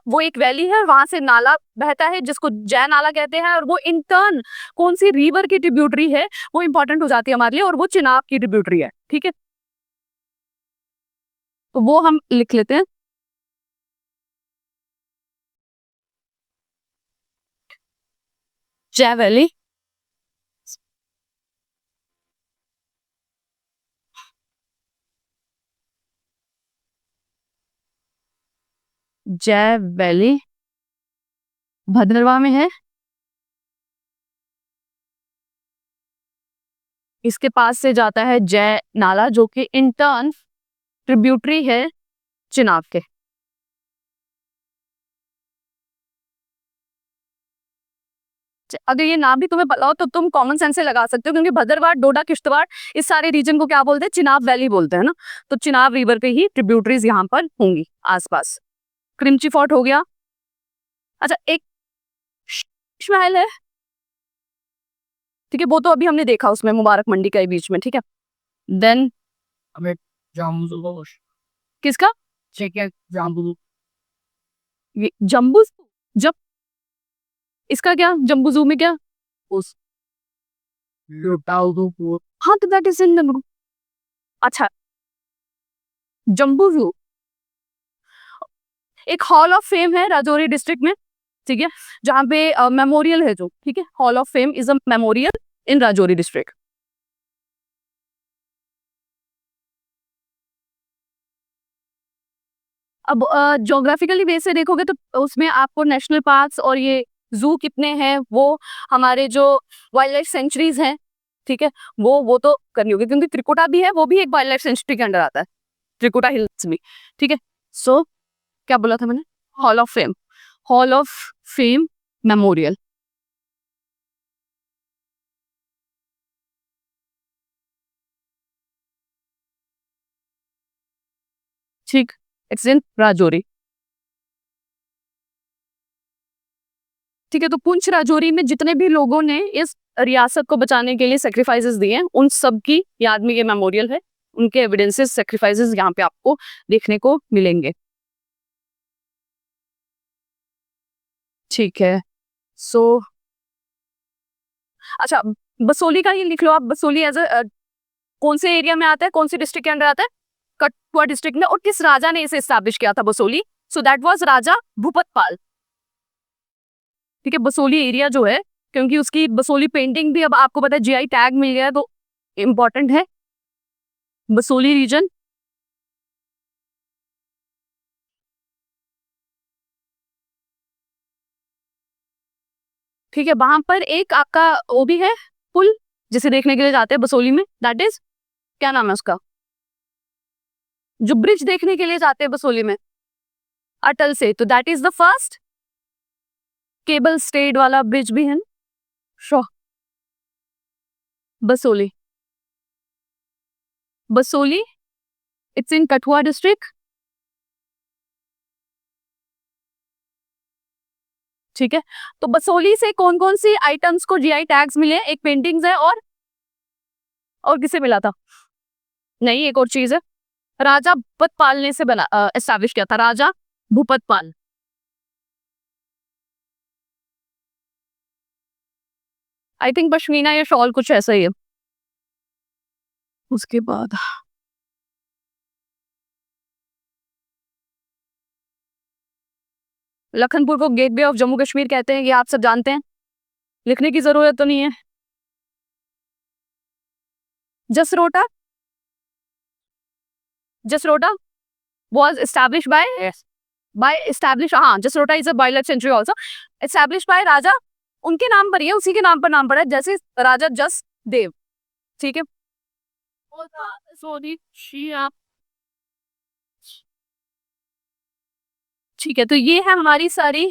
वो एक वैली है और वहां से नाला बहता है जिसको जय नाला कहते हैं, और वो इन टर्न कौन सी रिवर की ट्रिब्यूटरी है वो इंपॉर्टेंट हो जाती है हमारे लिए, और वो चिनाब की ट्रिब्यूटरी है। ठीक है, तो वो हम लिख लेते हैं। जय वैली, जय वैली भद्रवाह में है। इसके पास से जाता है जय नाला, जो कि इन टर्न ट्रिब्यूटरी है चिनाब के। अगर ये नाम भी तुम्हें पता हो तो तुम कॉमन सेंस से लगा सकते हो, क्योंकि भद्रवाह, डोडा, किश्तवाड़, इस सारे रीजन को क्या बोलते हैं, चिनाब वैली बोलते हैं ना। तो चिनाब रिवर के ही ट्रिब्यूटरीज यहाँ पर होंगी आसपास। क्रिमची फोर्ट हो गया। अच्छा, एक शीश महल है। ठीक है, वो तो अभी हमने देखा उसमें मुबारक मंडी के बीच में। ठीक है, देन हमें जामुन किसका, चिकन जामुन ये जम्बू, जब इसका क्या, जम्बू जू में क्या, उस लुटाऊ को हाँ तो दैट इज इन, अच्छा जम्बू जू एक हॉल ऑफ फेम है राजौरी डिस्ट्रिक्ट में। ठीक है, जहाँ पे मेमोरियल है जो, ठीक है, hall of fame is a memorial in Rajouri district. अब ज्योग्राफिकली बेस से देखोगे तो उसमें आपको नेशनल पार्क्स और ये जू कितने हैं, वो हमारे जो वाइल्ड लाइफ सेंचुरीज हैं, ठीक है, वो तो करनी होगी, क्योंकि त्रिकुटा भी है, वो भी एक वाइल्ड लाइफ सेंचुरी के अंडर आता है, त्रिकुटा हिल्स भी। ठीक है, सो क्या बोला था मैंने, hall of fame, hall of fame memorial. ठीक, इट्स इन राजौरी। ठीक है, तो पुंछ राजौरी में जितने भी लोगों ने इस रियासत को बचाने के लिए सेक्रीफाइसेस दिए हैं, उन सब की याद में ये मेमोरियल है। उनके एविडेंसेस, सेक्रीफाइसेस यहाँ पे आपको देखने को मिलेंगे। ठीक है, सो अच्छा, बसोली का ये लिख लो आप, बसोली एज अ कौन से एरिया में आता है, कौन से डिस्ट्रिक्ट के अंदर आता है, कठुआ डिस्ट्रिक्ट में, और किस राजा ने इसे स्टैब्लिश किया था बसोली, सो दैट वाज राजा भूपतपाल। ठीक है, बसोली एरिया जो है, क्योंकि उसकी बसोली पेंटिंग भी अब आपको पता है जीआई टैग मिल गया है, तो इम्पोर्टेंट है बसोली रीजन। ठीक है, वहां पर एक आपका वो भी है, पुल, जिसे देखने के लिए जाते हैं बसोली में, दैट इज, क्या नाम है उसका, जो ब्रिज देखने के लिए जाते हैं बसोली में अटल से, तो that is the first cable stayed वाला ब्रिज भी है ना, show Basoli, Basoli it's in Kathua district. ठीक है, तो बसोली से कौन कौन सी आइटम्स को जीआई टैग्स मिले हैं, एक पेंटिंग्स है, और किसे मिला था, नहीं एक और चीज है, राजा भूपतपाल ने से बना एस्टैब्लिश किया था, राजा भूपतपाल। आई थिंक पश्मीना या शॉल कुछ ऐसा ही है। उसके बाद लखनपुर को गेटवे ऑफ जम्मू कश्मीर कहते हैं, ये आप सब जानते हैं, लिखने की जरूरत तो नहीं है। Jasrota, Jasrota was established by established, हाँ Jasrota is a wild sanctuary also, established by Raja, उनके नाम पर ही है, उसी के नाम पर नाम पड़ा है, जैसे राजा जस देव। ठीक है, ठीक है, तो ये है हमारी सारी,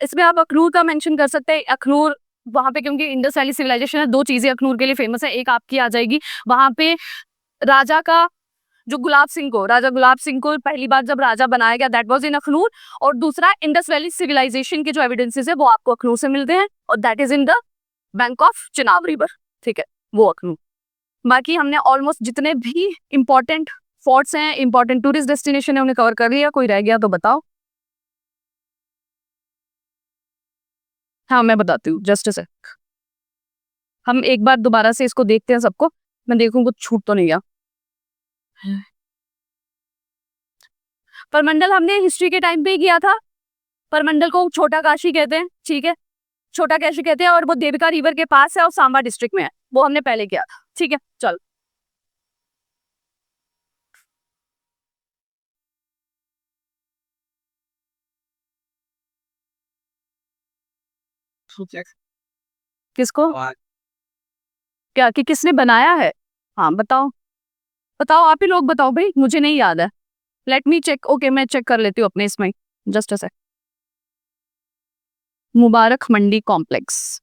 इसमें आप अखनूर का मेंशन कर सकते हैं। अखनूर वहां पे क्योंकि इंडस वैली सिविलाइजेशन है, दो चीजें अखनूर के लिए फेमस है। एक आपकी आ जाएगी वहां पे राजा का जो राजा गुलाब सिंह को पहली बार जब राजा बनाया गया, दैट वाज इन अखनूर। और दूसरा इंडस वैली सिविलाइजेशन के जो एविडेंसेस है वो आपको अखनूर से मिलते हैं, और that is in the bank of Chenab river. ठीक है, वो अखनूर। बाकी हमने ऑलमोस्ट जितने भी इंपॉर्टेंट फोर्ट्स हैं, इंपॉर्टेंट टूरिस्ट डेस्टिनेशन है, उन्हें कवर कर लिया। कोई रह गया तो बताओ। हाँ, मैं बताती हूँ, जस्ट अ सेक। हम एक बार दोबारा से इसको देखते हैं सबको, मैं देखूं कुछ छूट तो नहीं गया। परमंडल हमने हिस्ट्री के टाइम पे ही किया था। परमंडल को छोटा काशी कहते हैं, ठीक है, छोटा काशी कहते हैं, और वो देविका रिवर के पास है और सांबा डिस्ट्रिक्ट में है। वो हमने पहले किया था, ठीक है। चलो, किसको क्या कि किसने बनाया है? हाँ बताओ, बताओ, आप ही लोग बताओ भाई, मुझे नहीं याद है। Let me check. ओके, मैं चेक कर लेती हूँ अपने इसमें, just a sec. Mubarak Mandi complex,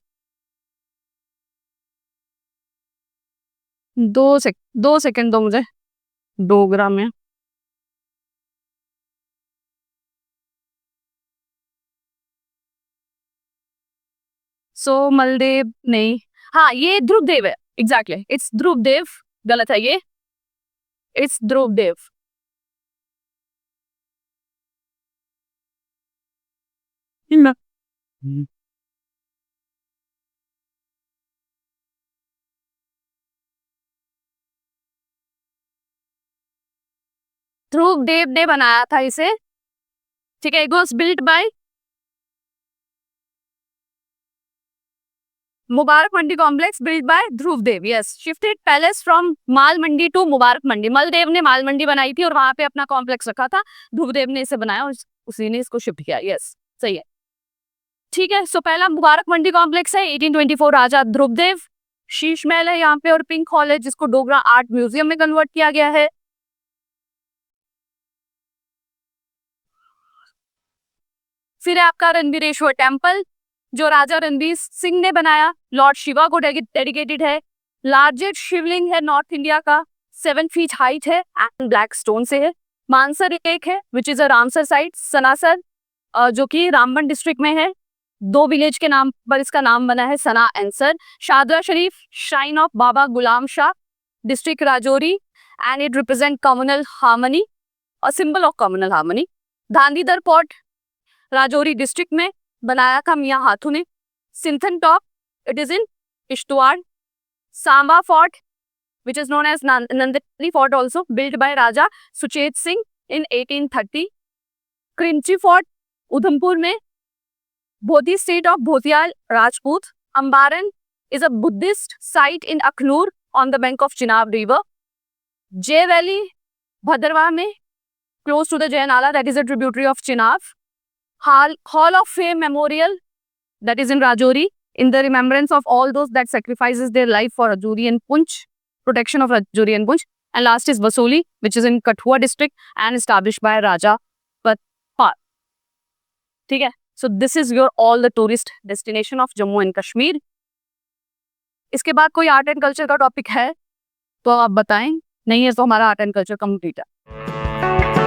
2 second दो मुझे, डोगरा में। सो मलदेव नहीं, हाँ ये ध्रुवदेव है, एग्जैक्टली, इट्स ध्रुवदेव। गलत है ये, इट्स ध्रुवदेव। ध्रुवदेव ने बनाया था इसे, ठीक है। It was built by Mubarak Mandi complex, built by Dhruvdev, yes. Shifted palace from Mal Mandi to Mubarak Mandi. Maldev ने माल मंडी बनाई थी और वहां पे अपना कॉम्प्लेक्स रखा था। ध्रुवदेव ने इसे बनाया और उसी ने इसको शिफ्ट किया, यस, सही है। ठीक है, सो पहला मुबारक मंडी कॉम्प्लेक्स है, 1824, राजा ध्रुवदेव। शीश महल है यहाँ पे और पिंक हॉल है, जिसको डोगरा आर्ट म्यूजियम में कन्वर्ट किया गया है। फिर है आपका रणवीरेश्वर टेम्पल, जो राजा रणवीर सिंह ने बनाया, लॉर्ड शिवा को डेडिकेटेड है। लार्जेस्ट शिवलिंग है नॉर्थ इंडिया का, 7 फीट हाइट है एंड ब्लैक स्टोन से है। मानसर लेक है which is a Ramsar site, Sanasar जो कि रामबन डिस्ट्रिक्ट में है। 2 विलेज के नाम पर इसका नाम बना है, सना एंड सर। Shadra Sharif, shrine of Baba Ghulam Shah, district Rajouri, and it represent communal harmony, और symbol of communal harmony. Dhandhidhar port Rajouri district में बनाया था मियां हाथू ने। Sinthan top, it is in Kishtwar. Samba fort which is known as Nandini Fort also, built by Raja Suchet Singh in 1830. Krimchi fort Udhampur में, Bodhi state of Bhotiyal Rajput. Ambaran is a Buddhist site in Akhnur on the bank of Chenab river. Jay Valley Bhaderwah में, close to the Jay Nala, that is a tributary of Chenab. Hall of Fame Memorial, that is in Rajouri, in the remembrance of all those that sacrifices their life for Rajouri and Punch, protection of Rajouri and Punch. And last is Vasoli, which is in Kathua district and established by Raja Patpar. ठीक है, so this is your all the tourist destination of Jammu and Kashmir. इसके बाद कोई art and culture का topic है तो आप बताएं, नहीं है तो हमारा आर्ट एंड कल्चर कंप्लीट है।